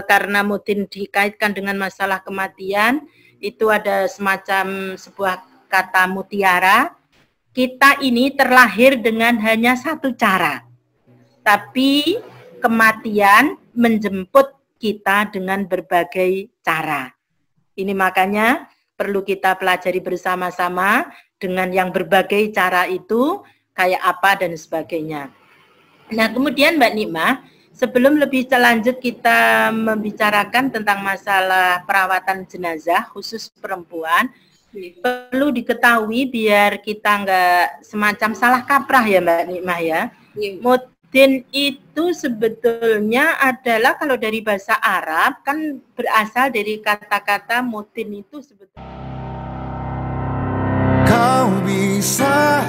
karena mudin dikaitkan dengan masalah kematian, itu ada semacam sebuah kata mutiara. Kita ini terlahir dengan hanya satu cara, tapi kematian menjemput kita dengan berbagai cara. Ini makanya perlu kita pelajari bersama-sama dengan yang berbagai cara itu kayak apa dan sebagainya. Nah, kemudian Mbak Nikmah, sebelum lebih lanjut kita membicarakan tentang masalah perawatan jenazah khusus perempuan, perlu diketahui biar kita nggak semacam salah kaprah ya Mbak Nikmah ya. Mudin itu sebetulnya adalah kalau dari bahasa Arab kan berasal dari kata-kata mudin itu sebetulnya. Kau bisa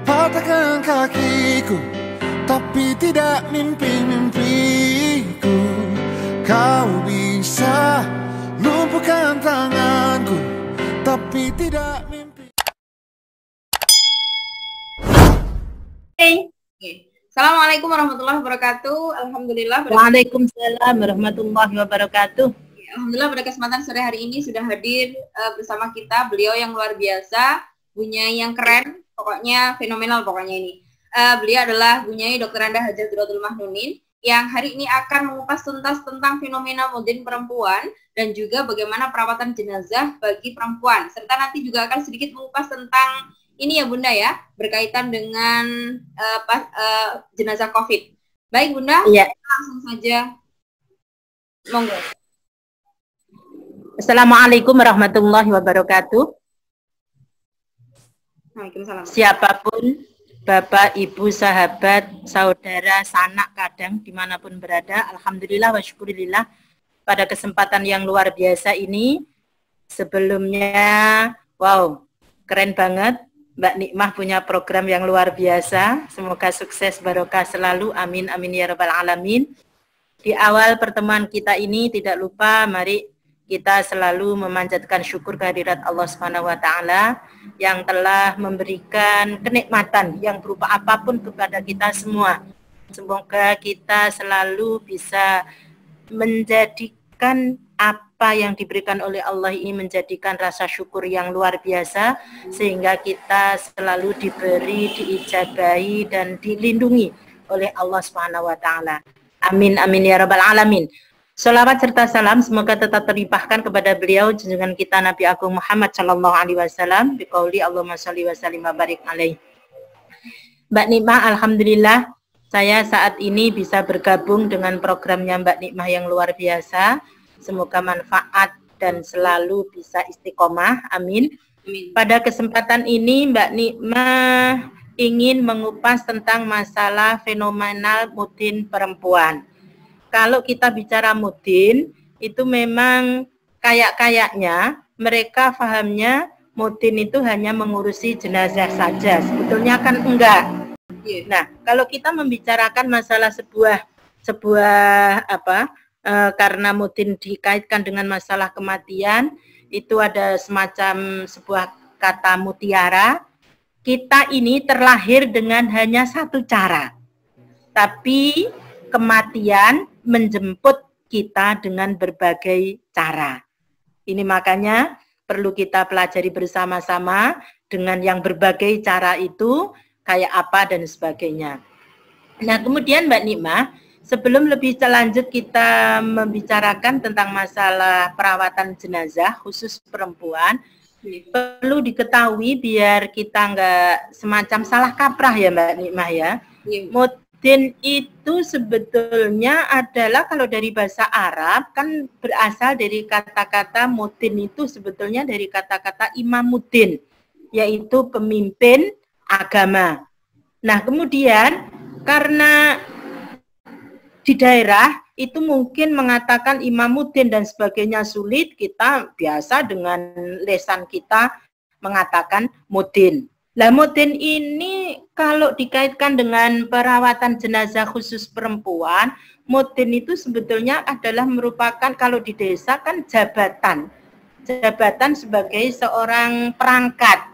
patahkan kakiku, tapi tidak mimpi-mimpiku. Kau bisa lumpuhkan tanganku, tapi tidak mimpi. Assalamualaikum warahmatullahi wabarakatuh. Alhamdulillah. Waalaikumsalam warahmatullahi wabarakatuh. Alhamdulillah pada kesempatan sore hari ini sudah hadir bersama kita beliau yang luar biasa, Bunyai yang keren, pokoknya fenomenal pokoknya ini. Beliau adalah Bunyai Dr. Anda Hajar Duratul Mahnunin yang hari ini akan mengupas tuntas tentang fenomena mudin perempuan dan juga bagaimana perawatan jenazah bagi perempuan. Serta nanti juga akan sedikit mengupas tentang ini ya Bunda ya, berkaitan dengan jenazah COVID. Baik Bunda, ya. Langsung saja. Monggo. Assalamualaikum warahmatullahi wabarakatuh. Waalaikumsalam. Siapapun, Bapak, Ibu, sahabat, saudara, sanak kadang, dimanapun berada, alhamdulillah wa syukurillah, pada kesempatan yang luar biasa ini, sebelumnya, wow, keren banget, Mbak Nikmah punya program yang luar biasa, semoga sukses, barokah selalu, amin, amin ya rabbal alamin. Di awal pertemuan kita ini, tidak lupa, mari kita selalu memanjatkan syukur kehadirat Allah Subhanahu wa taala yang telah memberikan kenikmatan yang berupa apapun kepada kita semua. Semoga kita selalu bisa menjadikan apa yang diberikan oleh Allah ini menjadikan rasa syukur yang luar biasa sehingga kita selalu diberi, diijabahi dan dilindungi oleh Allah Subhanahu wa taala. Amin amin ya rabbal alamin. Sholawat serta salam semoga tetap terlimpahkan kepada beliau junjungan kita Nabi Agung Muhammad sallallahu alaihi wasallam biqauli Allahumma shalli wa sallim wa barik alaihi. Mbak Nikmah, alhamdulillah saya saat ini bisa bergabung dengan programnya Mbak Nikmah yang luar biasa. Semoga manfaat dan selalu bisa istiqomah. Amin. Pada kesempatan ini Mbak Nikmah ingin mengupas tentang masalah fenomenal mudin perempuan. Kalau kita bicara mudin, itu memang kayaknya mereka pahamnya mudin itu hanya mengurusi jenazah saja. Sebetulnya kan enggak. Nah, kalau kita membicarakan masalah karena mudin dikaitkan dengan masalah kematian, itu ada semacam sebuah kata mutiara. Kita ini terlahir dengan hanya satu cara, tapi kematian menjemput kita dengan berbagai cara. Ini makanya perlu kita pelajari bersama-sama dengan yang berbagai cara itu kayak apa dan sebagainya. Nah, kemudian Mbak Nikmah, sebelum lebih lanjut kita membicarakan tentang masalah perawatan jenazah khusus perempuan, perlu diketahui biar kita nggak semacam salah kaprah ya Mbak Nikmah ya. Mudin itu sebetulnya adalah kalau dari bahasa Arab kan berasal dari kata-kata mudin itu sebetulnya dari kata-kata imamuddin, yaitu pemimpin agama. Nah, kemudian karena di daerah itu mungkin mengatakan imamuddin dan sebagainya sulit, kita biasa dengan lesan kita mengatakan mudin. Lah mudin ini kalau dikaitkan dengan perawatan jenazah khusus perempuan, mudin itu sebetulnya adalah merupakan kalau di desa kan jabatan sebagai seorang perangkat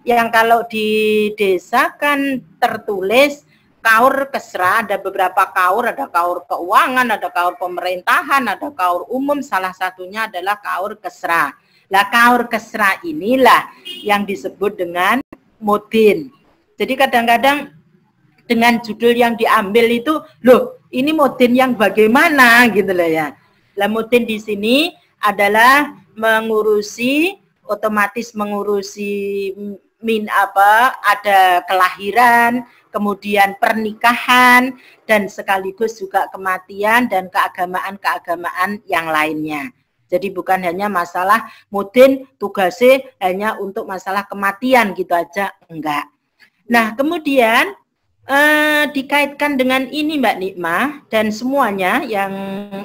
yang kalau di desa kan tertulis kaur kesra, ada beberapa kaur, ada kaur keuangan, ada kaur pemerintahan, ada kaur umum, salah satunya adalah kaur kesra. Lah kaur kesra inilah yang disebut dengan mudin. Jadi kadang-kadang dengan judul yang diambil itu, loh ini mudin yang bagaimana gitu loh ya. Lah mudin di sini adalah mengurusi, otomatis mengurusi ada kelahiran, kemudian pernikahan, dan sekaligus juga kematian dan keagamaan-keagamaan yang lainnya. Jadi bukan hanya masalah mudin tugasnya hanya untuk masalah kematian gitu aja, enggak. Nah kemudian dikaitkan dengan ini Mbak Nikmah dan semuanya yang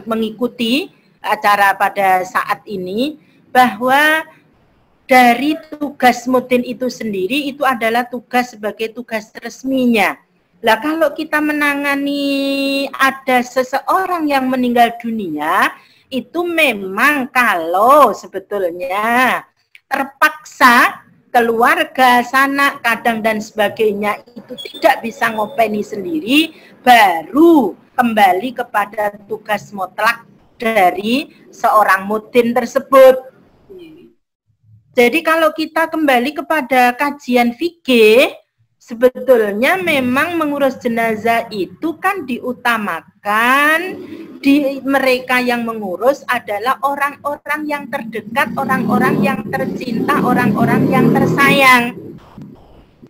mengikuti acara pada saat ini, bahwa dari tugas mudin itu sendiri itu adalah tugas sebagai tugas resminya. Lah kalau kita menangani ada seseorang yang meninggal dunia, itu memang kalau sebetulnya terpaksa keluarga, sanak, kadang dan sebagainya itu tidak bisa ngopeni sendiri, baru kembali kepada tugas mutlak dari seorang mudin tersebut. Jadi kalau kita kembali kepada kajian fikih, sebetulnya memang mengurus jenazah itu kan diutamakan di mereka yang mengurus adalah orang-orang yang terdekat, orang-orang yang tercinta, orang-orang yang tersayang.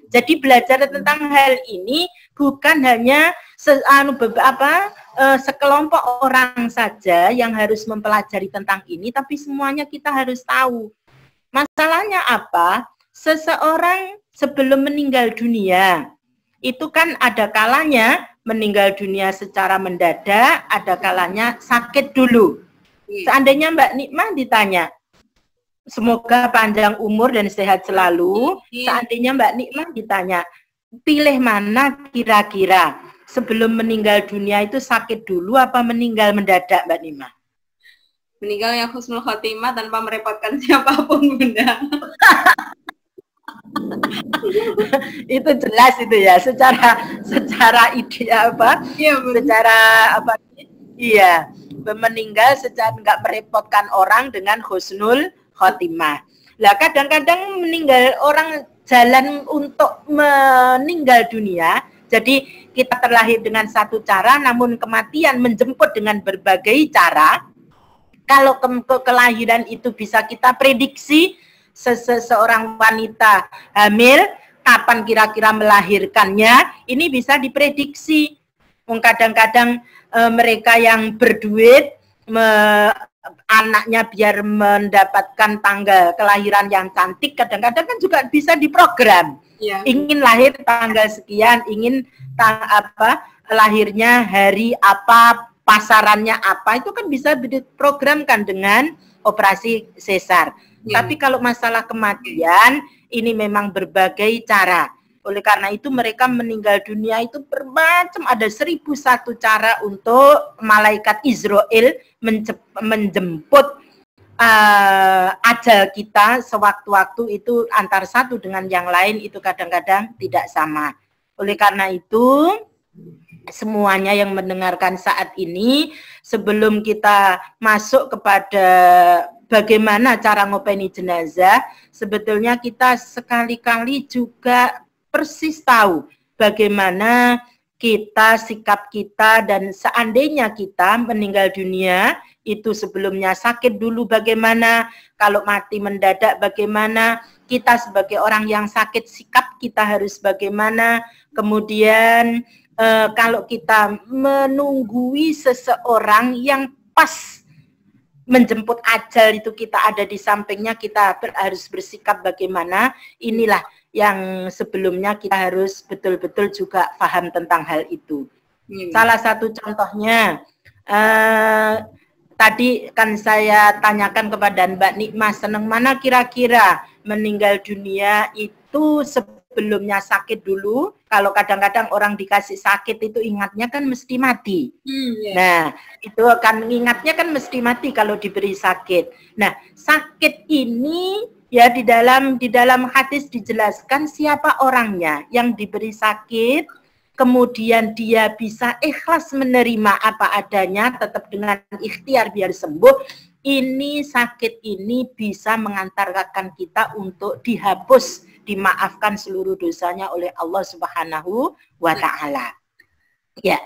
Jadi belajar tentang hal ini bukan hanya sekelompok orang saja yang harus mempelajari tentang ini, tapi semuanya kita harus tahu. Masalahnya apa? Seseorang sebelum meninggal dunia, itu kan ada kalanya meninggal dunia secara mendadak, ada kalanya sakit dulu. Seandainya Mbak Nikmah ditanya, semoga panjang umur dan sehat selalu, seandainya Mbak Nikmah ditanya, pilih mana kira-kira sebelum meninggal dunia itu sakit dulu apa meninggal mendadak Mbak Nikmah? Meninggal yang husnul khotimah tanpa merepotkan siapapun, Bunda. Itu jelas itu ya, secara ide apa? Iya, secara apa? Iya, meninggal secara nggak merepotkan orang dengan husnul khotimah. Lah kadang-kadang meninggal orang jalan untuk meninggal dunia. Jadi kita terlahir dengan satu cara, namun kematian menjemput dengan berbagai cara. Kalau kelahiran itu bisa kita prediksi, seseorang wanita hamil, kapan kira-kira melahirkannya, ini bisa diprediksi. Kadang-kadang mereka yang berduit, anaknya biar mendapatkan tanggal kelahiran yang cantik, kadang-kadang kan juga bisa diprogram. Ya. Ingin lahir tanggal sekian, ingin lahirnya hari apa, pasarannya apa, itu kan bisa diprogramkan dengan operasi sesar. Ya. Tapi kalau masalah kematian, ini memang berbagai cara. Oleh karena itu mereka meninggal dunia itu bermacam, ada 1001 cara untuk malaikat Israel menjemput ajal kita sewaktu-waktu itu antar satu dengan yang lain itu kadang-kadang tidak sama. Oleh karena itu semuanya yang mendengarkan saat ini, sebelum kita masuk kepada bagaimana cara ngopeni jenazah, sebetulnya kita sekali-kali juga persis tahu bagaimana kita, sikap kita, dan seandainya kita meninggal dunia, itu sebelumnya sakit dulu bagaimana, kalau mati mendadak bagaimana, kita sebagai orang yang sakit, sikap kita harus bagaimana, kemudian kalau kita menunggui seseorang yang pas menjemput ajal itu kita ada di sampingnya, kita harus bersikap bagaimana. Inilah yang sebelumnya kita harus betul-betul juga paham tentang hal itu. Salah satu contohnya, tadi kan saya tanyakan kepada Mbak Nikmah, senang mana kira-kira meninggal dunia itu sebelumnya sakit dulu. Kalau kadang-kadang orang dikasih sakit itu ingatnya kan mesti mati. Nah, itu akan ingatnya kan mesti mati kalau diberi sakit. Nah, sakit ini ya di dalam hadis dijelaskan siapa orangnya yang diberi sakit, kemudian dia bisa ikhlas menerima apa adanya, tetap dengan ikhtiar biar sembuh, ini sakit ini bisa mengantarkan kita untuk dihapus, dimaafkan seluruh dosanya oleh Allah Subhanahu wa Ta'ala. Ya.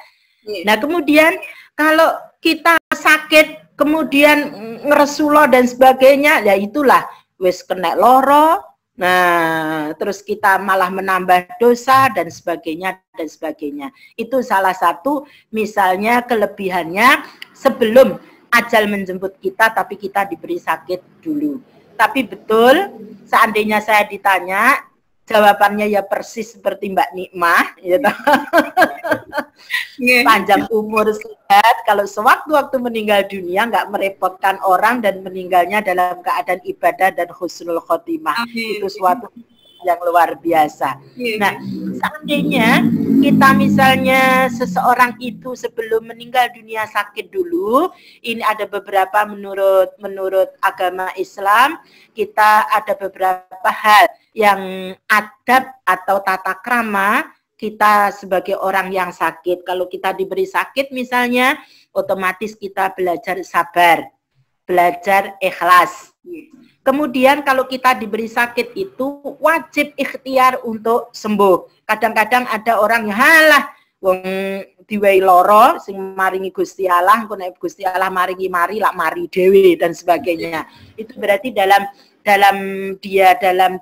Nah, kemudian kalau kita sakit, kemudian ngeresulo dan sebagainya, ya itulah wis kena loro. Nah, terus kita malah menambah dosa dan sebagainya dan sebagainya. Itu salah satu misalnya kelebihannya sebelum ajal menjemput kita, tapi kita diberi sakit dulu. Tapi betul, seandainya saya ditanya, jawabannya ya persis seperti Mbak Nikmah, gitu. Panjang umur sehat, kalau sewaktu-waktu meninggal dunia nggak merepotkan orang dan meninggalnya dalam keadaan ibadah dan husnul khotimah. Itu suatu yang luar biasa. Nah, seandainya kita misalnya seseorang itu sebelum meninggal dunia sakit dulu, ini ada beberapa menurut agama Islam, kita ada beberapa hal yang adab atau tata krama kita sebagai orang yang sakit. Kalau kita diberi sakit misalnya, otomatis kita belajar sabar, belajar ikhlas. Kemudian kalau kita diberi sakit itu wajib ikhtiar untuk sembuh. Kadang-kadang ada orang yang halah wong diwehi loro sing maringi Gusti Allah, engko nek Gusti Allah maringi mari lak mari dhewe dan sebagainya. Itu berarti dalam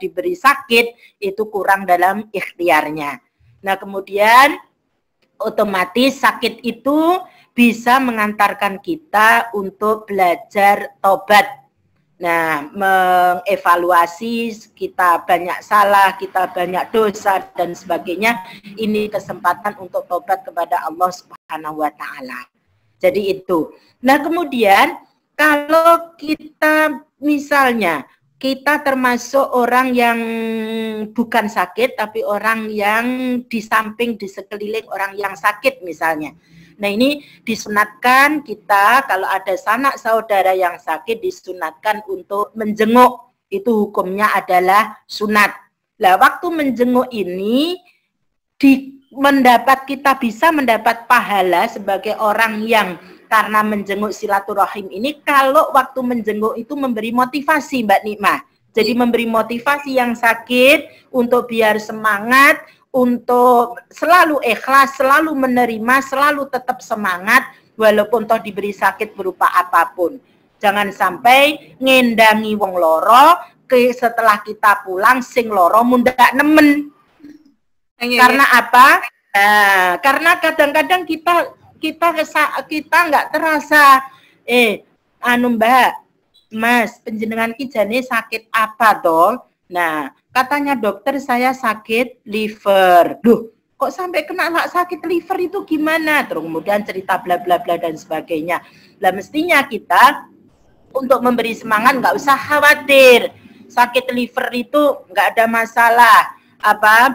diberi sakit itu kurang dalam ikhtiarnya. Nah, kemudian otomatis sakit itu bisa mengantarkan kita untuk belajar tobat. Nah, mengevaluasi kita banyak salah, kita banyak dosa dan sebagainya. Ini kesempatan untuk tobat kepada Allah Subhanahu wa Ta'ala. Jadi itu. Nah, kemudian kalau kita misalnya kita termasuk orang yang bukan sakit, tapi orang yang di samping, di sekeliling orang yang sakit misalnya. Nah, ini disunatkan kita kalau ada sanak saudara yang sakit, disunatkan untuk menjenguk. Itu hukumnya adalah sunat. Nah, waktu menjenguk ini kita bisa mendapat pahala sebagai orang yang karena menjenguk silaturahim ini, kalau waktu menjenguk itu memberi motivasi Mbak Nikmah. Jadi memberi motivasi yang sakit untuk biar semangat, untuk selalu ikhlas, selalu menerima, selalu tetap semangat, walaupun toh diberi sakit berupa apapun. Jangan sampai ngendangi wong loro, setelah kita pulang sing loro mundak nemen. Karena apa? Karena kadang-kadang kita nggak terasa, Mbak, Mas, penjenengan ki jane sakit apa toh? Nah, katanya dokter saya sakit liver. Duh, kok sampai kena sakit liver itu gimana? Terus kemudian cerita bla bla bla dan sebagainya. Lah mestinya kita untuk memberi semangat nggak usah khawatir. Sakit liver itu nggak ada masalah.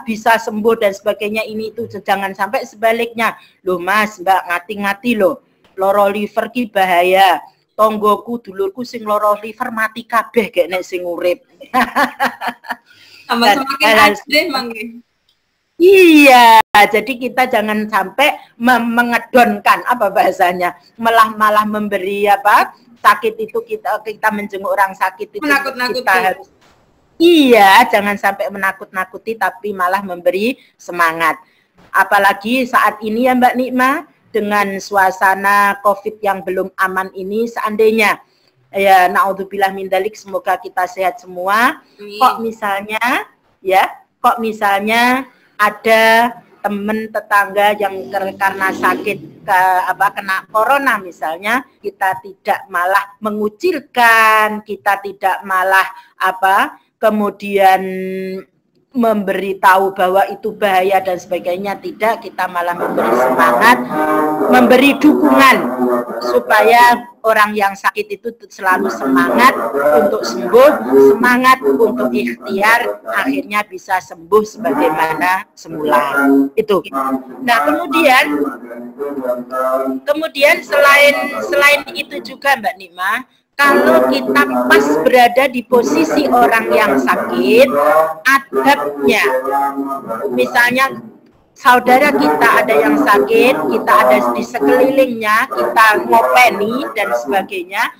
Bisa sembuh dan sebagainya, ini itu. Jangan sampai sebaliknya. Loh Mas, Mbak, ngati-ngati loh. Loro liver ki bahaya. Tonggoku, dulurku sing loro liver mati kabeh gek nek sing urip. Semakin ajrih mangke. Iya, jadi kita jangan sampai mengedonkan bahasanya, malah memberi sakit itu kita menjenguk orang sakit itu kita harus. Iya, jangan sampai menakut-nakuti, tapi malah memberi semangat. Apalagi saat ini ya Mbak Nikmah, dengan suasana COVID yang belum aman ini, seandainya, ya naudzubillah min dzalik, semoga kita sehat semua. Kok misalnya ada teman tetangga yang karena sakit kena corona misalnya, kita tidak malah mengucilkan, kita tidak malah kemudian memberitahu bahwa itu bahaya dan sebagainya, tidak, kita malah memberi semangat, memberi dukungan supaya orang yang sakit itu selalu semangat untuk sembuh, semangat untuk ikhtiar, akhirnya bisa sembuh sebagaimana semula. Itu. Nah, kemudian selain itu juga Mbak Nikmah, kalau kita pas berada di posisi orang yang sakit, adabnya, misalnya saudara kita ada yang sakit, kita ada di sekelilingnya, kita ngopeni dan sebagainya,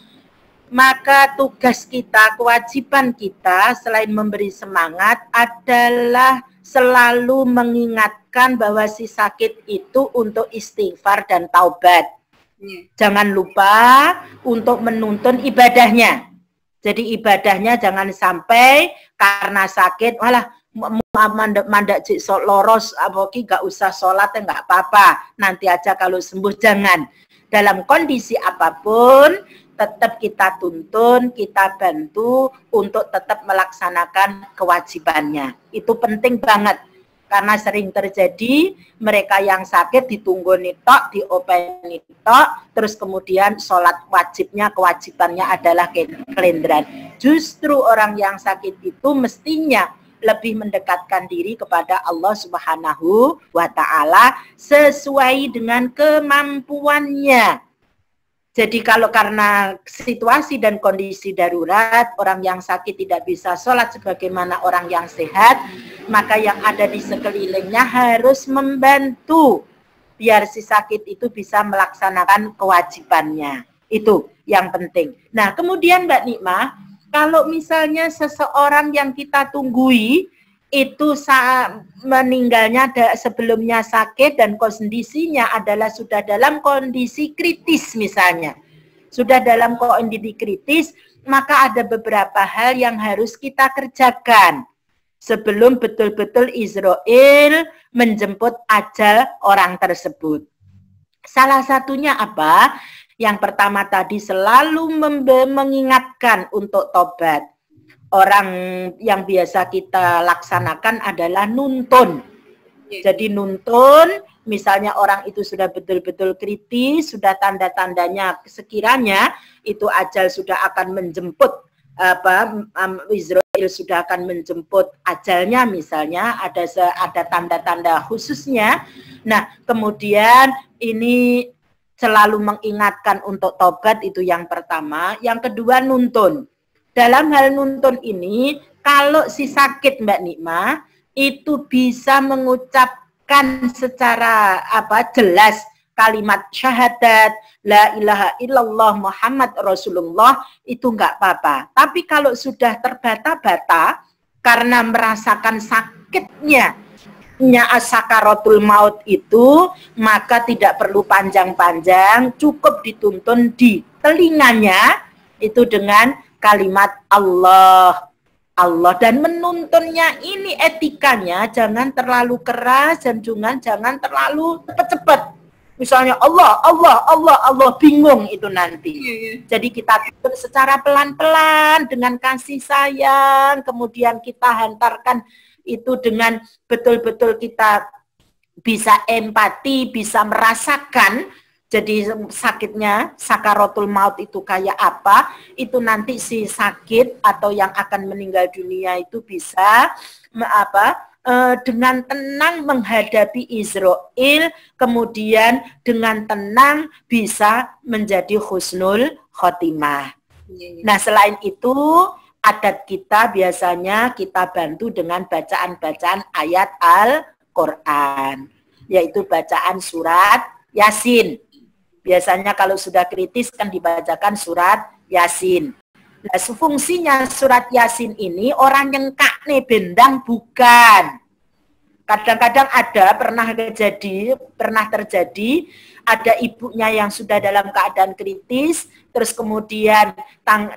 maka tugas kita, kewajiban kita selain memberi semangat adalah selalu mengingatkan bahwa si sakit itu untuk istighfar dan taubat. Jangan lupa untuk menuntun ibadahnya. Jadi ibadahnya jangan sampai karena sakit, walah mandak cik loros aboki gak usah sholat nggak apa-apa, nanti aja kalau sembuh. Jangan. Dalam kondisi apapun tetap kita tuntun, kita bantu untuk tetap melaksanakan kewajibannya. Itu penting banget. Karena sering terjadi mereka yang sakit ditunggu nitok, diopeni nitok, terus kemudian sholat wajibnya, kewajibannya adalah kelendran. Justru orang yang sakit itu mestinya lebih mendekatkan diri kepada Allah Subhanahu wa Ta'ala sesuai dengan kemampuannya. Jadi kalau karena situasi dan kondisi darurat, orang yang sakit tidak bisa sholat sebagaimana orang yang sehat, maka yang ada di sekelilingnya harus membantu biar si sakit itu bisa melaksanakan kewajibannya. Itu yang penting. Nah, kemudian Mbak Nikmah, kalau misalnya seseorang yang kita tunggui itu meninggalnya sebelumnya sakit dan kondisinya adalah sudah dalam kondisi kritis misalnya. Sudah dalam kondisi kritis, maka ada beberapa hal yang harus kita kerjakan sebelum betul-betul Israel menjemput ajal orang tersebut. Salah satunya apa? Yang pertama tadi selalu mengingatkan untuk tobat. Orang yang biasa kita laksanakan adalah nuntun. Jadi nuntun, misalnya orang itu sudah betul-betul kritis, sudah tanda-tandanya sekiranya itu ajal sudah akan menjemput, Israel sudah akan menjemput ajalnya misalnya, ada tanda-tanda khususnya. Nah, kemudian ini selalu mengingatkan untuk tobat, itu yang pertama. Yang kedua nuntun. Dalam hal nuntun ini, kalau si sakit Mbak Nikmah, itu bisa mengucapkan secara jelas kalimat syahadat, la ilaha illallah Muhammad Rasulullah, itu enggak apa-apa. Tapi kalau sudah terbata-bata, karena merasakan sakitnya, sakaratul maut itu, maka tidak perlu panjang-panjang, cukup dituntun di telinganya, itu dengan kalimat Allah, Allah, dan menuntunnya ini etikanya jangan terlalu keras dan jangan terlalu cepat-cepat. Misalnya Allah, Allah, Allah, Allah, bingung itu nanti. Jadi kita tuntun secara pelan-pelan dengan kasih sayang, kemudian kita hantarkan itu dengan betul-betul kita bisa empati, bisa merasakan. Jadi sakitnya, sakaratul maut itu kayak apa, itu nanti si sakit atau yang akan meninggal dunia itu bisa dengan tenang menghadapi Israel, kemudian dengan tenang bisa menjadi husnul khotimah. Nah, selain itu, adat kita biasanya kita bantu dengan bacaan-bacaan ayat Al-Quran, yaitu bacaan surat Yasin. Biasanya kalau sudah kritis kan dibacakan surat Yasin. Nah, fungsinya surat Yasin ini orang yang kakne bendang bukan. Kadang-kadang pernah terjadi ada ibunya yang sudah dalam keadaan kritis, terus kemudian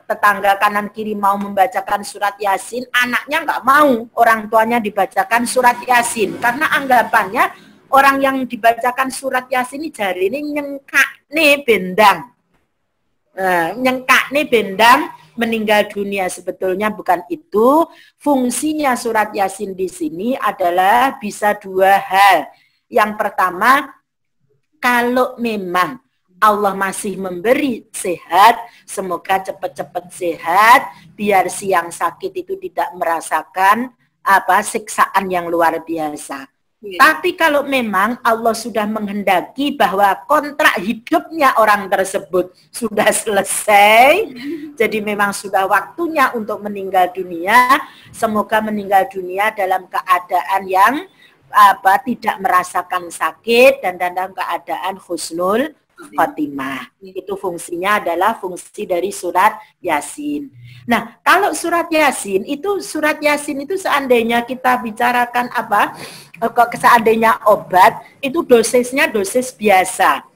tetangga kanan kiri mau membacakan surat Yasin, anaknya nggak mau orang tuanya dibacakan surat Yasin karena anggapannya orang yang dibacakan surat Yasin ini jari ini nyengkakne bendang. Nyengkakne bendang meninggal dunia, sebetulnya bukan itu. Fungsinya surat Yasin di sini adalah bisa dua hal. Yang pertama, kalau memang Allah masih memberi sehat, semoga cepat-cepat sehat, biar si yang sakit itu tidak merasakan siksaan yang luar biasa. Tapi kalau memang Allah sudah menghendaki bahwa kontrak hidupnya orang tersebut sudah selesai, jadi memang sudah waktunya untuk meninggal dunia, semoga meninggal dunia dalam keadaan yang tidak merasakan sakit dan dalam keadaan husnul khotimah. Itu fungsinya adalah fungsi dari surat Yasin. Nah, kalau surat Yasin itu seandainya kita bicarakan seandainya obat itu dosisnya dosis biasa.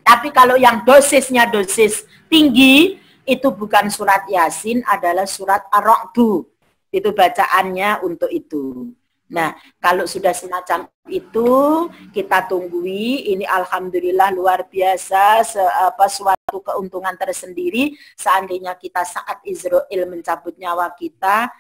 Tapi kalau yang dosisnya dosis tinggi itu bukan surat Yasin, adalah surat Ar-Ra'd. Itu bacaannya untuk itu. Nah, kalau sudah semacam itu, kita tunggui, ini alhamdulillah luar biasa, suatu keuntungan tersendiri, seandainya kita saat Izrail mencabut nyawa kita,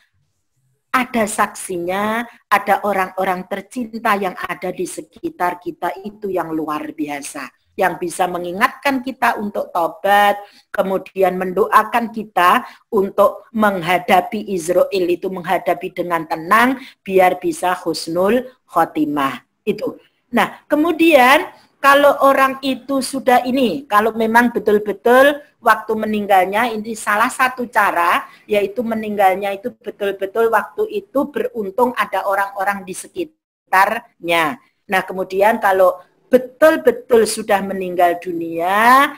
ada saksinya, ada orang-orang tercinta yang ada di sekitar kita, itu yang luar biasa. Yang bisa mengingatkan kita untuk tobat, kemudian mendoakan kita untuk menghadapi Izrail itu, menghadapi dengan tenang, biar bisa husnul khotimah. Itu. Nah, kemudian kalau orang itu sudah kalau memang betul-betul waktu meninggalnya, ini salah satu cara, yaitu meninggalnya itu betul-betul waktu itu beruntung ada orang-orang di sekitarnya. Nah, kemudian kalau betul-betul sudah meninggal dunia,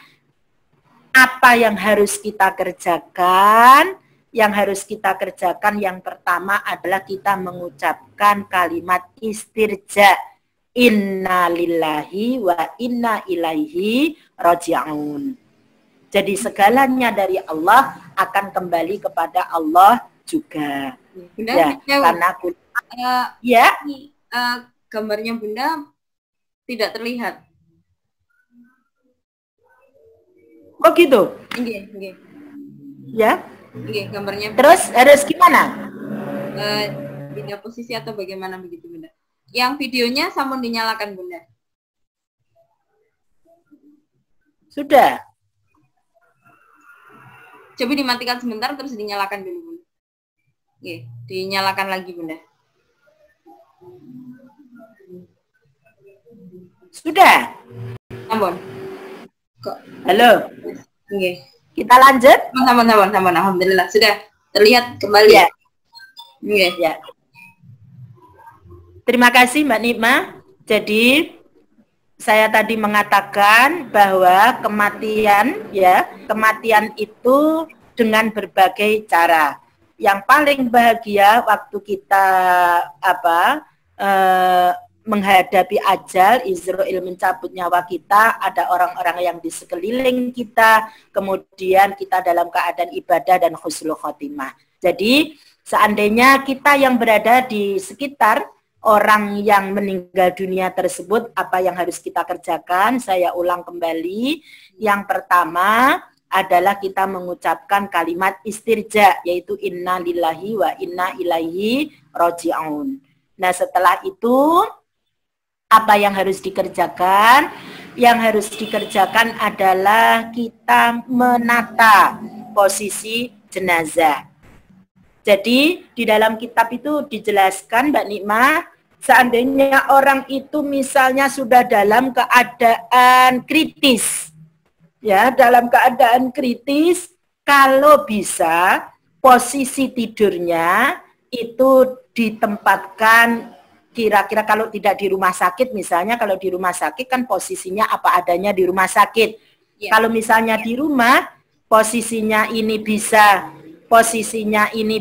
apa yang harus kita kerjakan? Yang harus kita kerjakan yang pertama adalah kita mengucapkan kalimat istirja. Inna lillahi wa inna ilaihi raji'un. Jadi segalanya dari Allah akan kembali kepada Allah juga. Bunda, ya, karena gambarnya Bunda tidak terlihat. Oh gitu? Iya. Ya? Iya, gambarnya. Terus harus gimana? Beda posisi atau bagaimana begitu Bunda? Yang videonya sama dinyalakan Bunda. Sudah. Coba dimatikan sebentar terus dinyalakan dulu Bunda. Oke, dinyalakan lagi Bunda. Sudah. Ampun. Halo. Oke. Kita lanjut. Sampun. Alhamdulillah sudah terlihat kembali. Ya. Oke. Ya. Terima kasih Mbak Nikma. Jadi saya tadi mengatakan bahwa kematian itu dengan berbagai cara. Yang paling bahagia waktu kita menghadapi ajal, Izrail mencabut nyawa kita, ada orang-orang yang di sekeliling kita, kemudian kita dalam keadaan ibadah dan husnul khotimah. Jadi seandainya kita yang berada di sekitar orang yang meninggal dunia tersebut, apa yang harus kita kerjakan? Saya ulang kembali. Yang pertama adalah kita mengucapkan kalimat istirja, yaitu inna lillahi wa inna ilaihi raji'un. Nah, setelah itu apa yang harus dikerjakan? Yang harus dikerjakan adalah kita menata posisi jenazah. Jadi di dalam kitab itu dijelaskan Mbak Nikma, seandainya orang itu misalnya sudah dalam keadaan kritis, ya dalam keadaan kritis, kalau bisa posisi tidurnya itu ditempatkan kira-kira kalau tidak di rumah sakit, misalnya kalau di rumah sakit kan posisinya apa adanya di rumah sakit. Ya. Kalau misalnya di rumah posisinya ini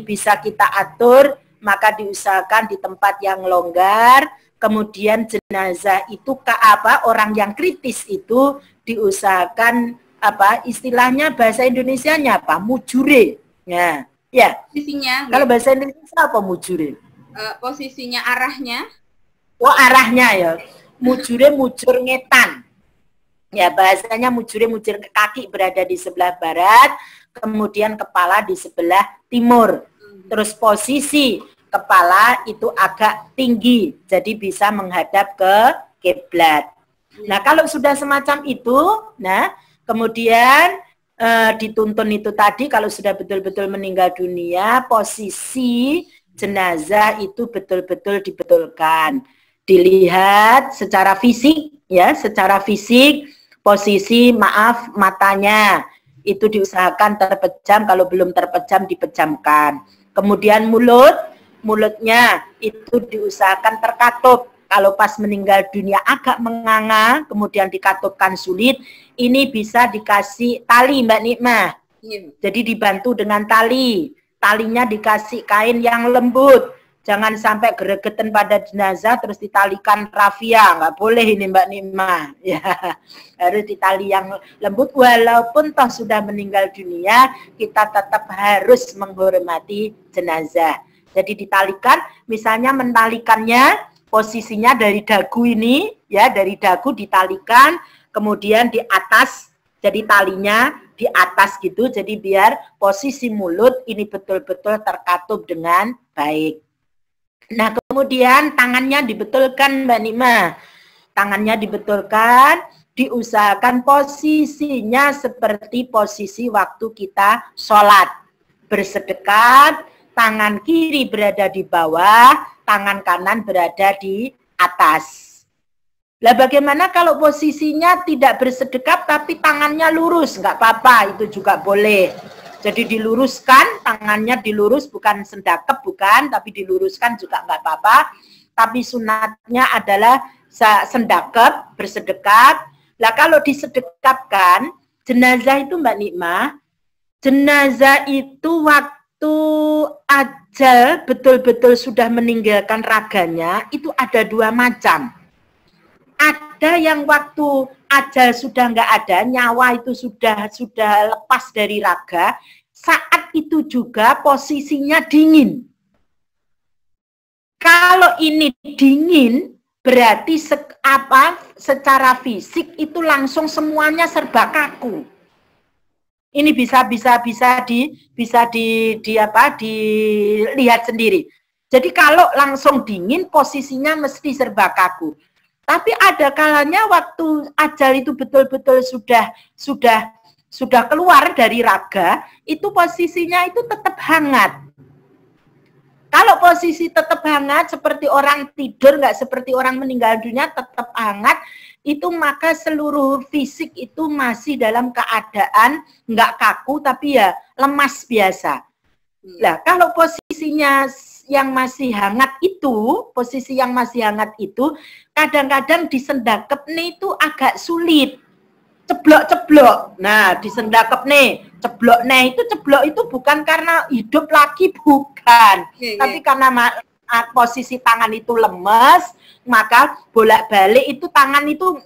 bisa kita atur, maka diusahakan di tempat yang longgar. Kemudian jenazah itu orang yang kritis itu diusahakan istilahnya bahasa Indonesianya mujure. Nah, ya. Posisinya. Kalau bahasa Indonesia apa mujure? Posisinya arahnya. Oh, arahnya ya. Mujure mujur ngetan. Ya, bahasanya mujure mujur kaki berada di sebelah barat, kemudian kepala di sebelah timur. Terus posisi kepala itu agak tinggi, jadi bisa menghadap ke kiblat. Nah, kalau sudah semacam itu, kemudian dituntun itu tadi, kalau sudah betul-betul meninggal dunia, posisi jenazah itu betul-betul dibetulkan. Dilihat secara fisik, ya, secara fisik, posisi matanya itu diusahakan terpejam, kalau belum terpejam dipejamkan. Kemudian mulut mulutnya itu diusahakan terkatup. Kalau pas meninggal dunia agak menganga, kemudian dikatupkan sulit, ini bisa dikasih tali Mbak Nikmah. Jadi dibantu dengan tali. Talinya dikasih kain yang lembut. Jangan sampai gregetan pada jenazah terus ditalikan rafia. Nggak boleh ini Mbak Nikmah. Ya, harus ditali yang lembut. Walaupun toh sudah meninggal dunia, kita tetap harus menghormati jenazah. Jadi ditalikan, misalnya mentalikannya posisinya dari dagu ini, ya dari dagu ditalikan, kemudian di atas, jadi talinya di atas gitu, jadi biar posisi mulut ini betul-betul terkatup dengan baik. Nah kemudian tangannya dibetulkan Mbak Nikmah, tangannya dibetulkan, diusahakan posisinya seperti posisi waktu kita sholat, bersedekat, tangan kiri berada di bawah, tangan kanan berada di atas. Lah bagaimana kalau posisinya tidak bersedekap tapi tangannya lurus? Enggak apa-apa, itu juga boleh. Jadi diluruskan, tangannya dilurus, bukan sendakep, bukan, tapi diluruskan juga enggak apa-apa. Tapi sunatnya adalah sendakep, bersedekap. Lah kalau disedekapkan, jenazah itu Mbak Nikmah, jenazah itu waktu ajal betul-betul sudah meninggalkan raganya itu ada dua macam. Ada yang waktu ajal sudah nggak ada, nyawa itu sudah lepas dari raga, saat itu juga posisinya dingin. Kalau ini dingin berarti secara fisik itu langsung semuanya serba kaku. Ini bisa dilihat sendiri. Jadi kalau langsung dingin posisinya mesti serba kaku. Tapi ada kalanya waktu ajal itu betul-betul sudah keluar dari raga, itu posisinya itu tetap hangat. Kalau posisi tetap hangat seperti orang tidur, nggak seperti orang meninggal dunia, tetap hangat, itu maka seluruh fisik itu masih dalam keadaan nggak kaku tapi ya lemas biasa. Nah, kalau posisinya yang masih hangat itu, posisi yang masih hangat itu kadang-kadang disendakep nih itu agak sulit. Ceblok-ceblok. Nah, disendakep nih, ceblok. Nah, ceblok itu bukan karena hidup lagi, bukan. Tapi karena posisi tangan itu lemes, maka bolak-balik itu tangan itu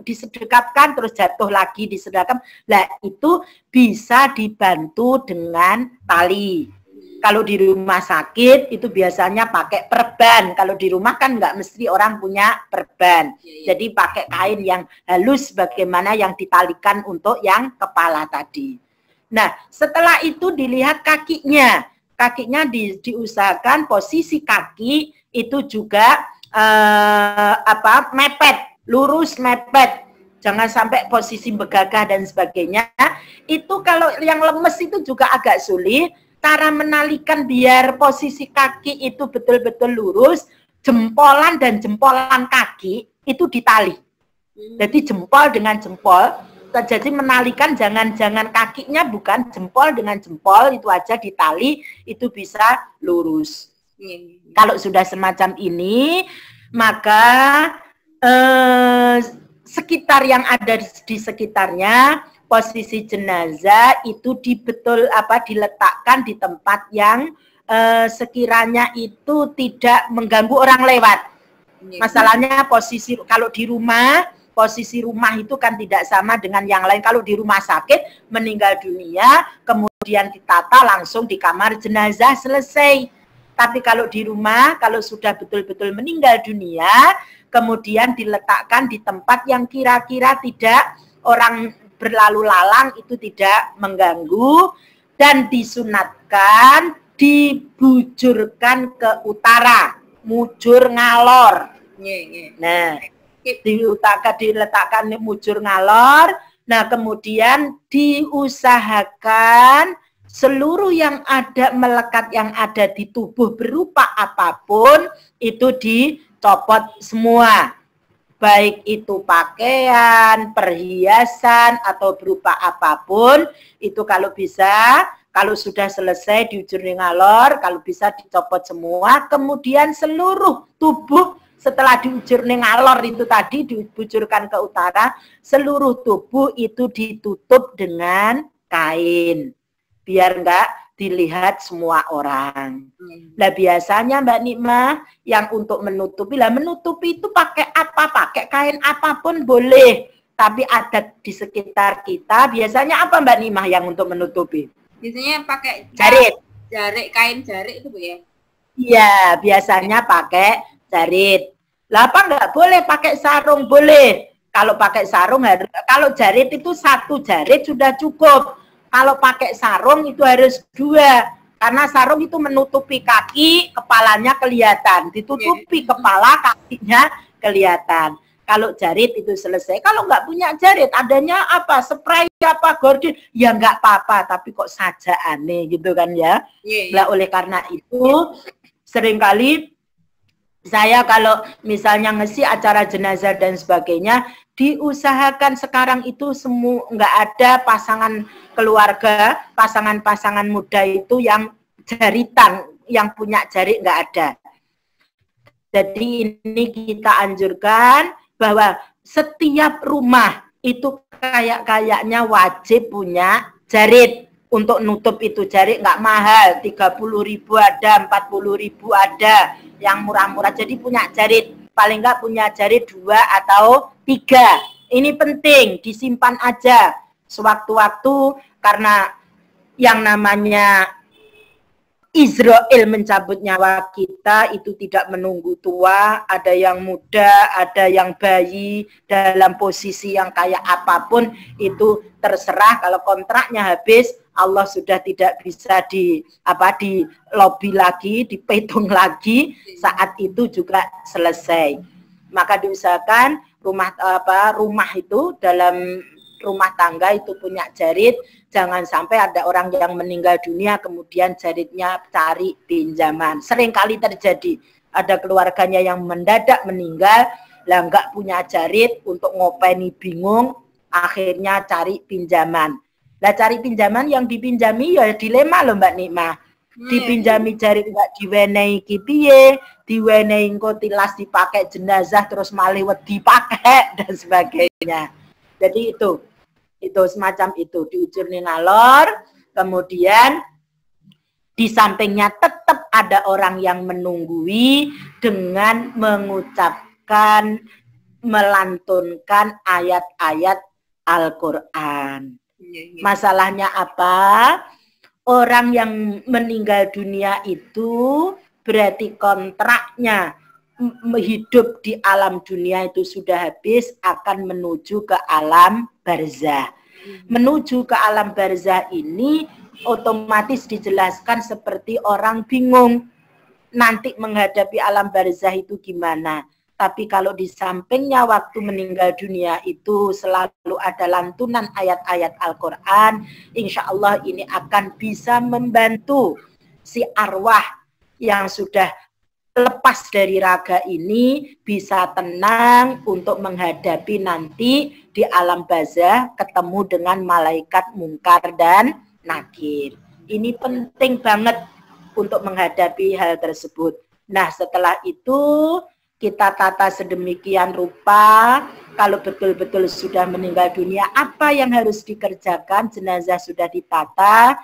disedekapkan terus jatuh lagi disedekap. Lah itu bisa dibantu dengan tali. Kalau di rumah sakit itu biasanya pakai perban. Kalau di rumah kan nggak mesti orang punya perban. Jadi pakai kain yang halus bagaimana yang ditalikan untuk yang kepala tadi. Nah, setelah itu dilihat kakinya. Kakinya diusahakan posisi kaki itu juga mepet, lurus mepet. Jangan sampai posisi begagah dan sebagainya. Itu kalau yang lemes itu juga agak sulit. Cara menalikan biar posisi kaki itu betul-betul lurus, jempolan dan jempolan kaki itu ditali. Jadi jempol dengan jempol, jadi menalikan jangan kakinya bukan jempol dengan jempol, itu aja ditali, itu bisa lurus. Kalau sudah semacam ini, maka sekitar yang ada di sekitarnya, posisi jenazah itu diletakkan di tempat yang sekiranya itu tidak mengganggu orang lewat. Masalahnya posisi kalau di rumah, posisi rumah itu kan tidak sama dengan yang lain. Kalau di rumah sakit meninggal dunia, kemudian ditata langsung di kamar jenazah selesai. Tapi kalau di rumah, kalau sudah betul-betul meninggal dunia, kemudian diletakkan di tempat yang kira-kira tidak orang berlalu lalang itu tidak mengganggu dan disunatkan dibujurkan ke utara, mujur ngalor. Nah, diletakkan mujur ngalor. Nah, kemudian diusahakan seluruh yang ada melekat yang ada di tubuh berupa apapun itu dicopot semua. Baik itu pakaian, perhiasan, atau berupa apapun, itu kalau bisa Kalau sudah selesai diujur ning ngalor, kalau bisa dicopot semua, kemudian seluruh tubuh setelah diujur ning ngalor itu tadi dibujurkan ke utara, seluruh tubuh itu ditutup dengan kain. Biar enggak dilihat semua orang. Nah biasanya Mbak Nikmah yang untuk menutupi, lah menutupi itu pakai apa? Pakai kain apapun boleh. Tapi ada di sekitar kita, biasanya apa Mbak Nikmah yang untuk menutupi? Biasanya pakai jarit. Kain jarit itu Bu ya? Iya, biasanya pakai jarit. Lah apa enggak boleh pakai sarung? Boleh. Kalau pakai sarung, kalau jarit itu satu jarit sudah cukup. Kalau pakai sarung itu harus 2, karena sarung itu menutupi kaki, kepalanya kelihatan. Ditutupi kepala, kakinya kelihatan. Kalau jarit itu selesai. Kalau nggak punya jarit, adanya apa? Spray apa? Gordin? Ya nggak apa-apa, tapi kok saja aneh gitu kan ya. Nah, oleh karena itu, seringkali saya kalau misalnya ngisi acara jenazah dan sebagainya, diusahakan sekarang itu semua nggak ada pasangan keluarga, pasangan-pasangan muda itu yang jaritan, yang punya jarit nggak ada. Jadi ini kita anjurkan bahwa setiap rumah itu kayaknya wajib punya jarit. Untuk nutup itu jarit nggak mahal, 30.000 ada, 40.000 ada, yang murah-murah. Jadi punya jarit, paling nggak punya jarit 2 atau 3. Ini penting, disimpan aja sewaktu-waktu, karena yang namanya Israel mencabut nyawa kita itu tidak menunggu tua, ada yang muda, ada yang bayi, dalam posisi yang kayak apapun itu terserah. Kalau kontraknya habis, Allah sudah tidak bisa di lobby lagi, dipetung lagi, saat itu juga selesai. Maka diusahakan rumah itu dalam rumah tangga itu punya jarit. Jangan sampai ada orang yang meninggal dunia kemudian jaritnya cari pinjaman. Sering kali terjadi, ada keluarganya yang mendadak meninggal, lah nggak punya jarit, untuk ngopeni bingung, akhirnya cari pinjaman. Lah cari pinjaman, yang dipinjami ya dilema loh Mbak Nikmah. Dipinjami jarit nggak diwenehi ki piye, diwenehi engko tilas dipakai jenazah terus malih wedi pakai dan sebagainya. Jadi itu semacam itu, diujur ning ngalor, kemudian di sampingnya tetap ada orang yang menunggui dengan mengucapkan, melantunkan ayat-ayat Al-Quran. Masalahnya apa? Orang yang meninggal dunia itu berarti kontraknya hidup di alam dunia itu sudah habis, akan menuju ke alam barzah. Menuju ke alam barzah ini otomatis dijelaskan seperti orang bingung nanti menghadapi alam barzah itu gimana. Tapi kalau di sampingnya waktu meninggal dunia itu selalu ada lantunan ayat-ayat Al-Quran, insya Allah ini akan bisa membantu si arwah yang sudah lepas dari raga ini bisa tenang untuk menghadapi nanti di alam barzah ketemu dengan malaikat mungkar dan nakir. Ini penting banget untuk menghadapi hal tersebut. Nah, setelah itu kita tata sedemikian rupa, kalau betul-betul sudah meninggal dunia, apa yang harus dikerjakan? Jenazah sudah ditata,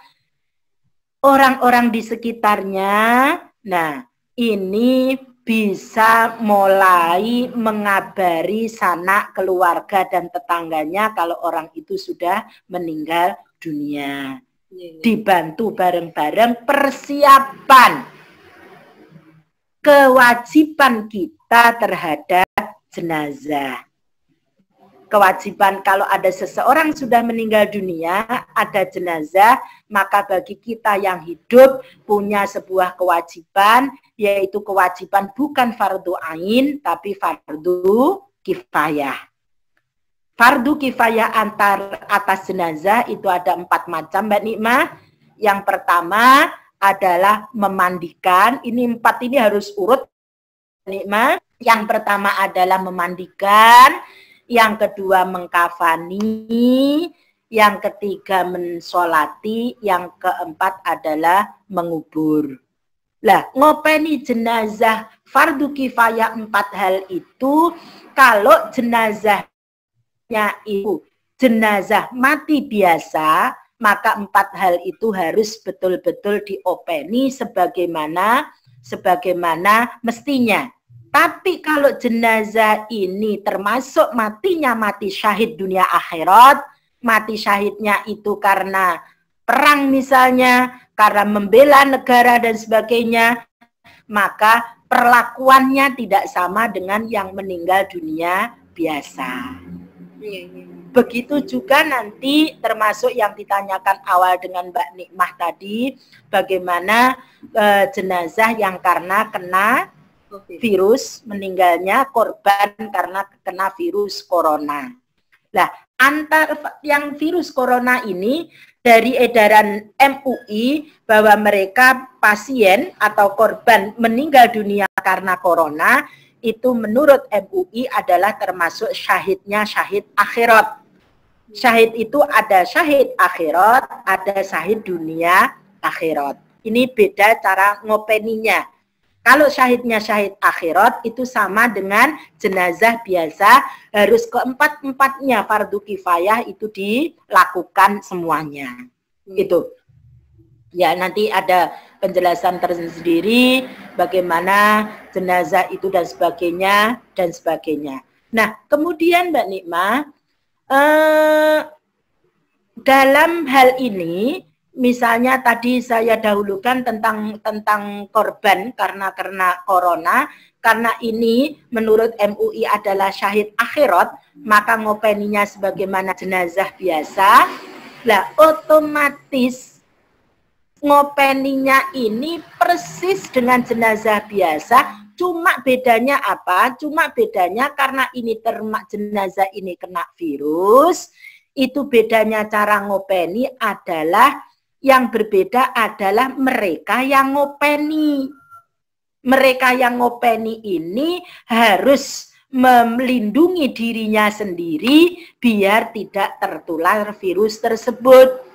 orang-orang di sekitarnya, nah ini bisa mulai mengabari sanak keluarga dan tetangganya kalau orang itu sudah meninggal dunia. Dibantu bareng-bareng persiapan kewajiban kita terhadap jenazah. Kewajiban kalau ada seseorang sudah meninggal dunia, ada jenazah, maka bagi kita yang hidup punya sebuah kewajiban, yaitu kewajiban bukan fardu ain, tapi fardu kifayah. Fardu kifayah atas jenazah itu ada 4 macam Mbak Nikmah. Yang pertama adalah memandikan, ini 4 ini harus urut Nikmah. Yang pertama adalah memandikan, yang kedua mengkafani, yang ketiga mensolati, yang keempat adalah mengubur. Lah, ngopeni jenazah fardu kifayah 4 hal itu, kalau jenazahnya itu jenazah mati biasa, maka 4 hal itu harus betul-betul diopeni sebagaimana mestinya. Tapi kalau jenazah ini termasuk matinya mati syahid dunia akhirat, mati syahidnya itu karena perang misalnya, karena membela negara dan sebagainya, maka perlakuannya tidak sama dengan yang meninggal dunia biasa. Begitu juga nanti termasuk yang ditanyakan awal dengan Mbak Nikmah tadi, bagaimana jenazah yang karena kena virus, meninggalnya korban karena kena virus corona. Nah, antar yang virus corona ini dari edaran MUI bahwa mereka pasien atau korban meninggal dunia karena corona itu menurut MUI adalah termasuk syahidnya syahid akhirat. Syahid itu ada syahid akhirat, ada syahid dunia akhirat. Ini beda cara ngopeninya. Kalau syahidnya syahid akhirat itu sama dengan jenazah biasa, harus keempat-empatnya fardu kifayah itu dilakukan semuanya. Itu. Ya, nanti ada penjelasan tersendiri bagaimana jenazah itu dan sebagainya. Nah, kemudian Mbak Nikmah, dalam hal ini misalnya tadi saya dahulukan tentang korban karena corona, karena ini menurut MUI adalah syahid akhirat, maka ngopeninya sebagaimana jenazah biasa. Lah otomatis ngopeninya ini persis dengan jenazah biasa, cuma bedanya apa? Cuma bedanya karena ini jenazah ini kena virus, itu bedanya cara ngopeni adalah yang berbeda adalah mereka yang ngopeni. Mereka yang ngopeni ini harus melindungi dirinya sendiri biar tidak tertular virus tersebut.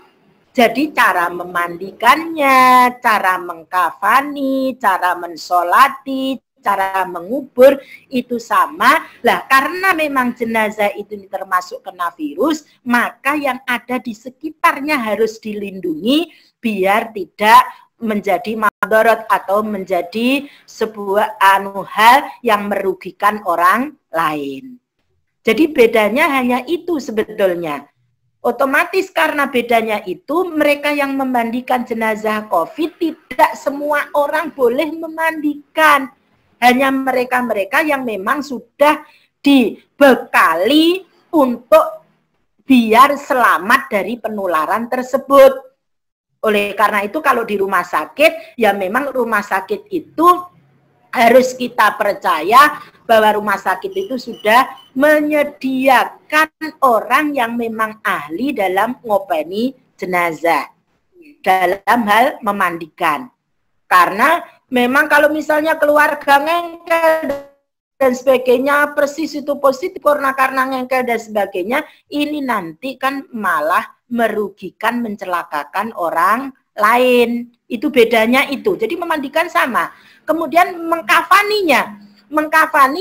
Jadi cara memandikannya, cara mengkafani, cara mensolati, cara mengubur itu sama. Lah karena memang jenazah itu termasuk kena virus, maka yang ada di sekitarnya harus dilindungi biar tidak menjadi madarat atau menjadi sebuah hal yang merugikan orang lain. Jadi bedanya hanya itu sebetulnya. Otomatis karena bedanya itu, mereka yang memandikan jenazah COVID tidak semua orang boleh memandikan. Hanya mereka-mereka yang memang sudah dibekali untuk biar selamat dari penularan tersebut. Oleh karena itu kalau di rumah sakit, ya memang rumah sakit itu harus kita percaya bahwa rumah sakit itu sudah menyediakan orang yang memang ahli dalam ngopeni jenazah, dalam hal memandikan. Karena memang kalau misalnya keluarga ngengkel dan sebagainya, persis itu positif karena ngengkel dan sebagainya, ini nanti kan malah merugikan, mencelakakan orang lain. Itu bedanya itu. Jadi memandikan sama. Kemudian mengkafani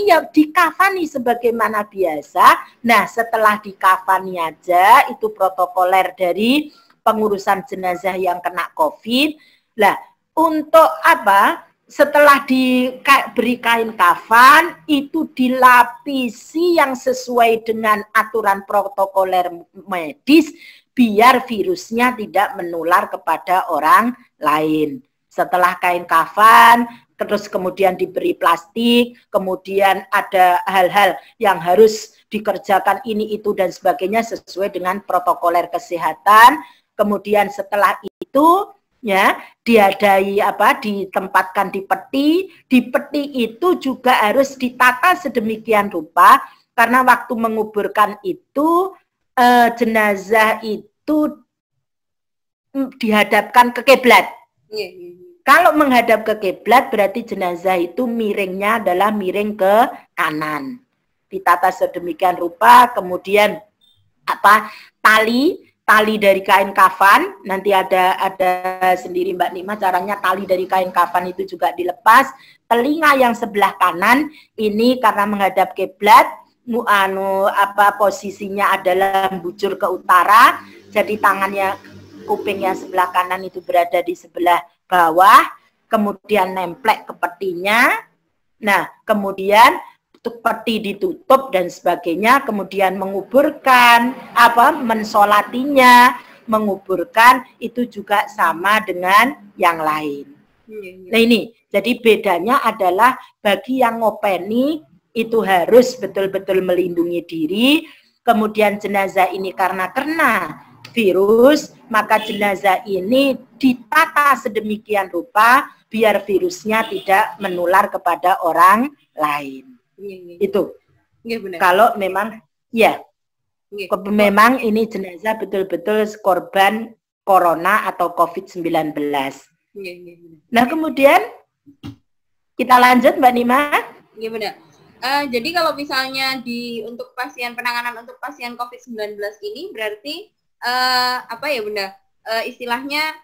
ya dikafani sebagaimana biasa. Nah, setelah dikafani aja, itu protokoler dari pengurusan jenazah yang kena COVID. Lah, untuk apa? Setelah diberi kain kafan, itu dilapisi yang sesuai dengan aturan protokoler medis, biar virusnya tidak menular kepada orang lain. Setelah kain kafan, terus kemudian diberi plastik, kemudian ada hal-hal yang harus dikerjakan ini, itu, dan sebagainya sesuai dengan protokoler kesehatan. Kemudian setelah itu, ya diadai ditempatkan di peti itu juga harus ditata sedemikian rupa karena waktu menguburkan itu jenazah itu dihadapkan ke kiblat. Kalau menghadap ke kiblat berarti jenazah itu miringnya adalah miring ke kanan, ditata sedemikian rupa. Kemudian tali tali dari kain kafan, nanti ada sendiri Mbak Nikmah caranya tali dari kain kafan itu juga dilepas. Telinga yang sebelah kanan ini karena menghadap kiblat, posisinya adalah membujur ke utara, jadi tangannya kuping yang sebelah kanan itu berada di sebelah bawah, kemudian nemplek ke petinya. Nah, kemudian peti ditutup dan sebagainya, kemudian menguburkan mensolatinya, menguburkan itu juga sama dengan yang lain. Nah ini, jadi bedanya adalah bagi yang ngopeni itu harus betul-betul melindungi diri, kemudian jenazah ini karena kena virus, maka jenazah ini ditata sedemikian rupa biar virusnya tidak menular kepada orang lain. Itu benar. Kalau memang memang ini jenazah betul-betul korban corona atau COVID-19. Nah kemudian kita lanjut Mbak Nima. Iya benar. Jadi kalau misalnya untuk pasien penanganan untuk pasien COVID-19 ini berarti Bunda? Istilahnya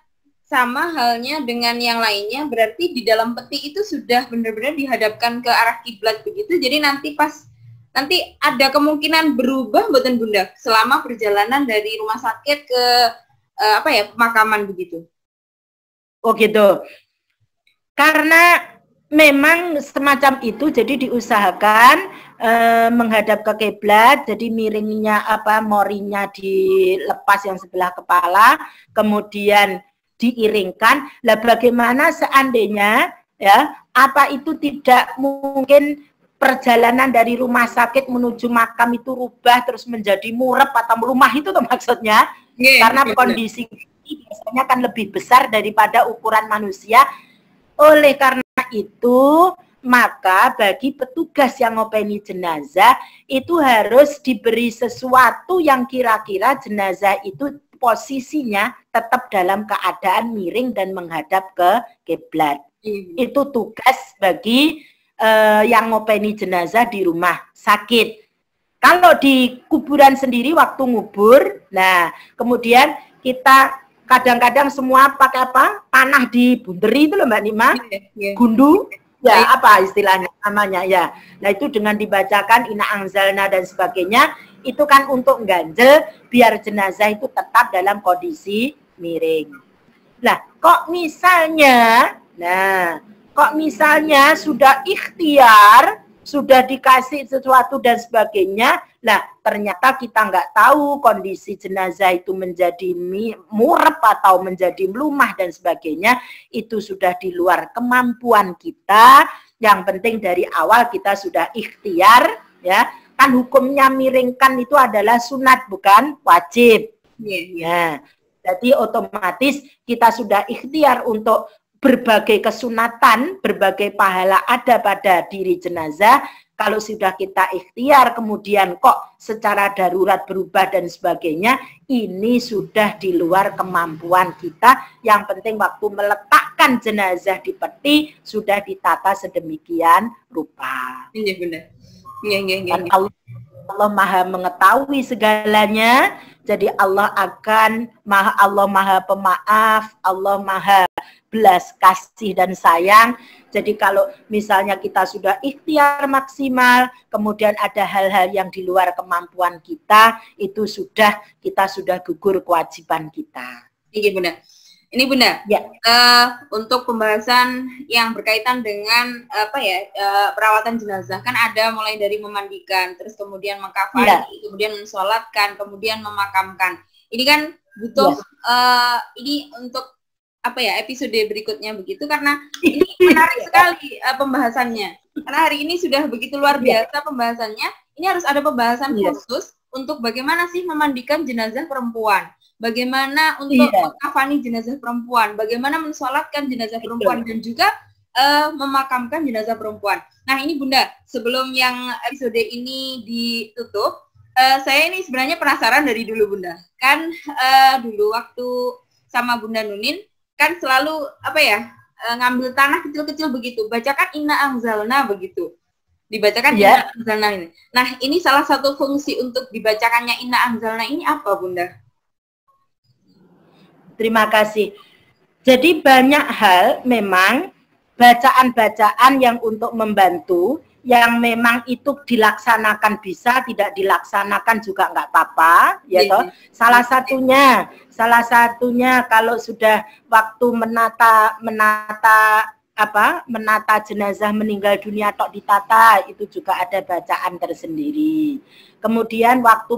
sama halnya dengan yang lainnya, berarti di dalam peti itu sudah benar-benar dihadapkan ke arah kiblat begitu. Jadi nanti ada kemungkinan berubah mboten Bunda selama perjalanan dari rumah sakit ke pemakaman begitu. Oh gitu. Karena memang semacam itu, jadi diusahakan menghadap ke kiblat, jadi miringnya morinya dilepas yang sebelah kepala, kemudian diiringkan. Lah bagaimana seandainya itu tidak mungkin perjalanan dari rumah sakit menuju makam itu rubah terus menjadi murep atau rumah itu tuh maksudnya, karena kondisi ini biasanya kan lebih besar daripada ukuran manusia. Oleh karena itu maka bagi petugas yang ngopeni jenazah itu harus diberi sesuatu yang kira-kira jenazah itu posisinya tetap dalam keadaan miring dan menghadap ke kiblat. Itu tugas bagi yang ngopeni jenazah di rumah sakit. Kalau di kuburan sendiri waktu ngubur, nah kemudian kita kadang-kadang semua pakai tanah dibunderi itu loh Mbak Nima, gundu, apa istilahnya namanya ya. Nah itu dengan dibacakan Inna Anzalna dan sebagainya, itu kan untuk ganjel biar jenazah itu tetap dalam kondisi miring. Nah, kok misalnya sudah ikhtiar, sudah dikasih sesuatu dan sebagainya, lah ternyata kita nggak tahu kondisi jenazah itu menjadi murep atau menjadi melumah dan sebagainya, itu sudah di luar kemampuan kita. Yang penting dari awal kita sudah ikhtiar, ya. Kan hukumnya miringkan itu adalah sunat bukan wajib. Ya, jadi otomatis kita sudah ikhtiar untuk berbagai kesunatan, berbagai pahala ada pada diri jenazah. Kalau sudah kita ikhtiar kemudian kok secara darurat berubah dan sebagainya, ini sudah di luar kemampuan kita. Yang penting waktu meletakkan jenazah di peti sudah ditata sedemikian rupa. Iya benar. Allah Maha mengetahui segalanya, jadi Allah Maha pemaaf, Allah Maha belas kasih dan sayang. Jadi kalau misalnya kita sudah ikhtiar maksimal, kemudian ada hal-hal yang di luar kemampuan kita, itu kita sudah gugur kewajiban kita. Iya benar. Ini benar. Ya. Untuk pembahasan yang berkaitan dengan perawatan jenazah, kan ada mulai dari memandikan, terus kemudian mengkafani, kemudian mensolatkan, kemudian memakamkan. Ini kan butuh ini untuk episode berikutnya begitu, karena ini menarik sekali pembahasannya. Karena hari ini sudah begitu luar biasa pembahasannya. Ini harus ada pembahasan khusus untuk bagaimana sih memandikan jenazah perempuan. Bagaimana untuk mengkafani jenazah perempuan, bagaimana mensolatkan jenazah perempuan, dan juga memakamkan jenazah perempuan. Nah ini Bunda, sebelum yang episode ini ditutup, saya ini sebenarnya penasaran dari dulu Bunda. Kan dulu waktu sama Bunda Nunin, kan selalu ngambil tanah kecil-kecil begitu, bacakan Inna Anzalna begitu. Dibacakan Inna Anzalna ini. Nah ini salah satu fungsi untuk dibacakannya Inna Anzalna ini apa Bunda? Terima kasih. Jadi banyak hal memang bacaan-bacaan yang untuk membantu, yang memang itu dilaksanakan bisa, tidak dilaksanakan juga nggak apa-apa, ya toh. Salah satunya kalau sudah waktu menata jenazah meninggal dunia tok ditata, itu juga ada bacaan tersendiri. Kemudian waktu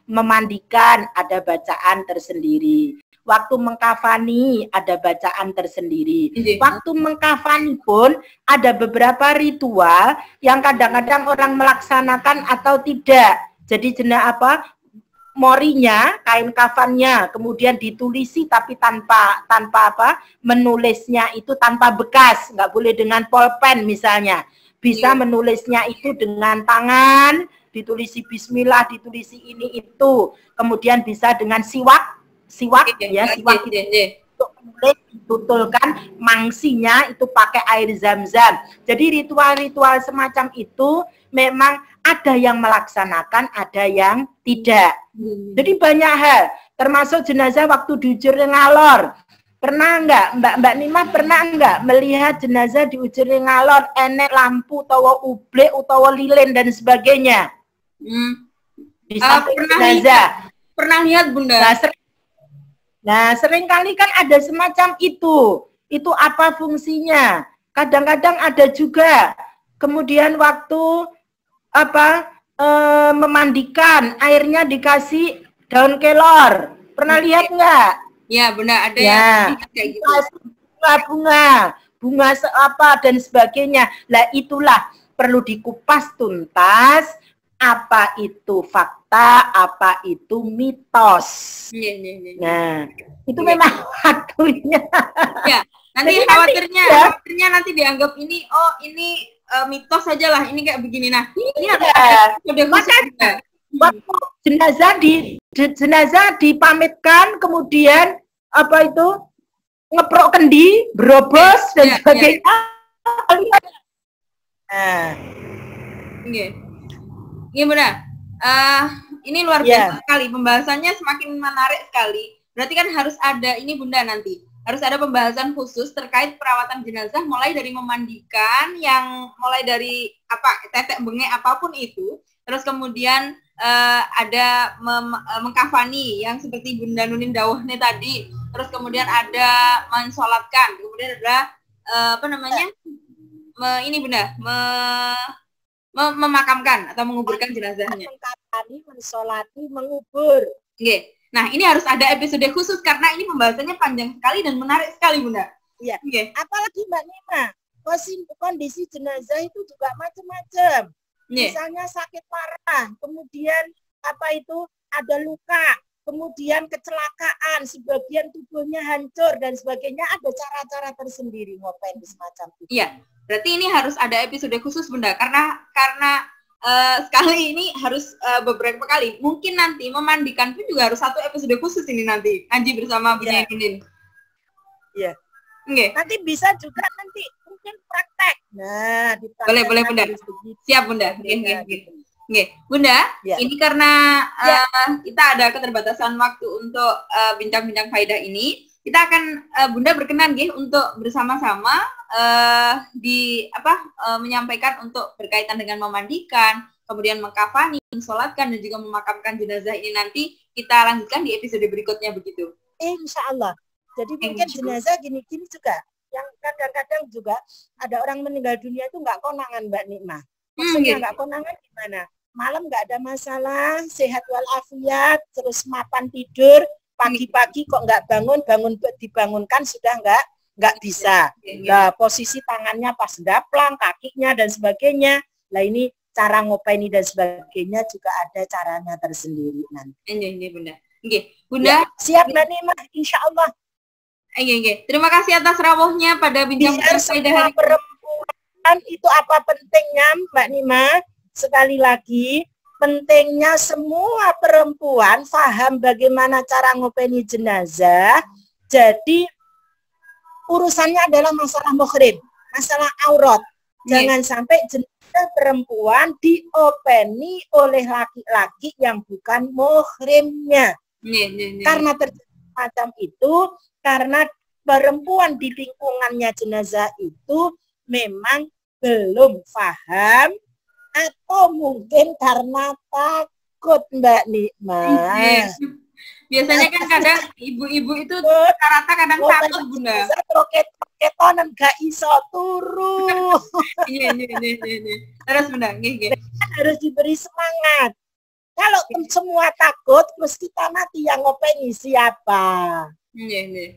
memandikan ada bacaan tersendiri. Waktu mengkafani ada bacaan tersendiri. Waktu mengkafani pun ada beberapa ritual yang kadang-kadang orang melaksanakan atau tidak. Jadi morinya, kain kafannya, kemudian ditulisi tapi tanpa menulisnya itu tanpa bekas, nggak boleh dengan pulpen misalnya. Bisa menulisnya itu dengan tangan, ditulisi bismillah, ditulisi ini itu. Kemudian bisa dengan siwak itu untuk menulis, ditutulkan mangsinya itu pakai air zam-zam. Jadi ritual-ritual semacam itu memang ada yang melaksanakan, ada yang tidak. Jadi banyak hal, termasuk jenazah waktu diujur ngalor. Pernah enggak, Mbak Nimah pernah enggak melihat jenazah diujur ngalor, enek lampu, utawa ublek, utawa lilin dan sebagainya? Di samping jenazah. Pernah lihat Bunda? Nah, seringkali kan ada semacam itu. Itu apa fungsinya? Kadang-kadang ada juga. Kemudian waktu memandikan, airnya dikasih daun kelor. Pernah lihat enggak? Ya, Bunda, ada ya. Kayak gitu. Bunga dan sebagainya. Lah itulah perlu dikupas tuntas. Apa itu fakta, apa itu mitos. Nah, itu memang waktunya. Ya, nanti khawatirnya nanti dianggap ini, mitos saja lah, ini kayak begini. Nah, ini ada waktu jenazah dipamitkan, kemudian ngeprok kendi, berobos dan sebagainya. Nah, iya benar. Ini luar biasa sekali, pembahasannya semakin menarik sekali. Berarti kan harus ada ini Bunda nanti. Harus ada pembahasan khusus terkait perawatan jenazah, mulai dari memandikan, yang mulai dari tetek bengek apapun itu. Terus kemudian ada mengkafani yang seperti Bunda Nunin dawuhnya tadi. Terus kemudian ada mensolatkan. Kemudian ada ini Bunda, memakamkan atau menguburkan jenazahnya. Mengkafani, mensolati, mengubur. Oke. Nah, ini harus ada episode khusus karena ini pembahasannya panjang sekali dan menarik sekali, Bunda. Iya. Apalagi Mbak Nima, kondisi jenazah itu juga macam-macam. Misalnya sakit parah, kemudian ada luka, kemudian kecelakaan, sebagian tubuhnya hancur dan sebagainya, ada cara-cara tersendiri ngapain semacam itu. Iya. Berarti ini harus ada episode khusus Bunda, karena sekali ini harus beberapa kali. Mungkin nanti memandikan pun juga harus satu episode khusus ini nanti. Ngaji bersama Bunyai Nunin. Iya. Nanti bisa juga nanti mungkin praktek. Nah, boleh Bunda. Siap Bunda. Bunda, ini karena kita ada keterbatasan waktu untuk bincang-bincang faedah ini. Kita akan Bunda berkenan untuk bersama-sama menyampaikan untuk berkaitan dengan memandikan, kemudian mengkafani, mensolatkan dan juga memakamkan jenazah ini nanti kita lanjutkan di episode berikutnya begitu. Insya Allah. Jadi mungkin jenazah gini-gini juga, yang kadang-kadang juga ada orang meninggal dunia itu nggak konangan Mbak Nikmah. Maksudnya nggak konangan gimana? Malam nggak ada masalah, sehat walafiat, terus mapan tidur. Pagi-pagi kok nggak bangun dibangunkan sudah nggak bisa. Nah, posisi tangannya pas daplang, kakinya dan sebagainya. Nah ini cara ngopeni dan sebagainya juga ada caranya tersendiri nanti. Ini Bunda. Bunda siap Mbak Nima, insya Allah. Terima kasih atas rawuhnya pada bincang semua perempuan itu apa pentingnya Mbak Nima? Sekali lagi. Pentingnya semua perempuan paham bagaimana cara ngopeni jenazah. Jadi urusannya adalah masalah muhrim, masalah aurat. Jangan sampai jenazah perempuan diopeni oleh laki-laki yang bukan muhrimnya. Karena terjadi macam itu karena perempuan di lingkungannya jenazah itu memang belum paham atau mungkin karena takut Mbak Nikmah. Biasanya kan kadang ibu-ibu itu rata-rata kadang takut Bunda. Ketonan gak iso turu. Iya. Terus Bunda, harus diberi semangat. Kalau semua takut, terus kita nanti yang ngopeni siapa?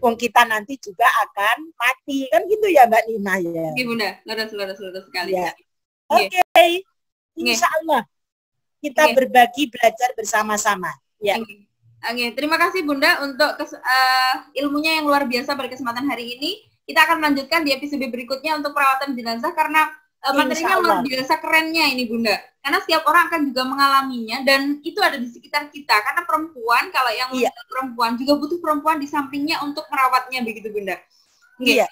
Wong kita nanti juga akan mati, kan gitu ya Mbak Nina ya. Iya Bunda, lurus sekali. Ya. Oke. Insya Allah kita berbagi belajar bersama-sama. Ya. Oke, terima kasih Bunda untuk ilmunya yang luar biasa pada kesempatan hari ini. Kita akan melanjutkan di episode berikutnya untuk perawatan jenazah karena materinya luar biasa kerennya ini Bunda. Karena setiap orang akan juga mengalaminya dan itu ada di sekitar kita. Karena perempuan, kalau yang perempuan juga butuh perempuan di sampingnya untuk merawatnya begitu Bunda. Iya.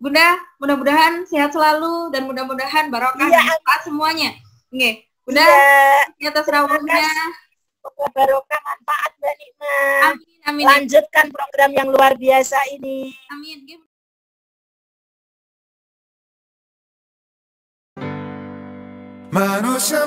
Bunda, mudah-mudahan sehat selalu dan mudah-mudahan barokah manfaat semuanya. Bunda, atas rawuhnya. Barokah manfaat Mbak Nikmah. Amin. Lanjutkan program yang luar biasa ini. Amin. Manusia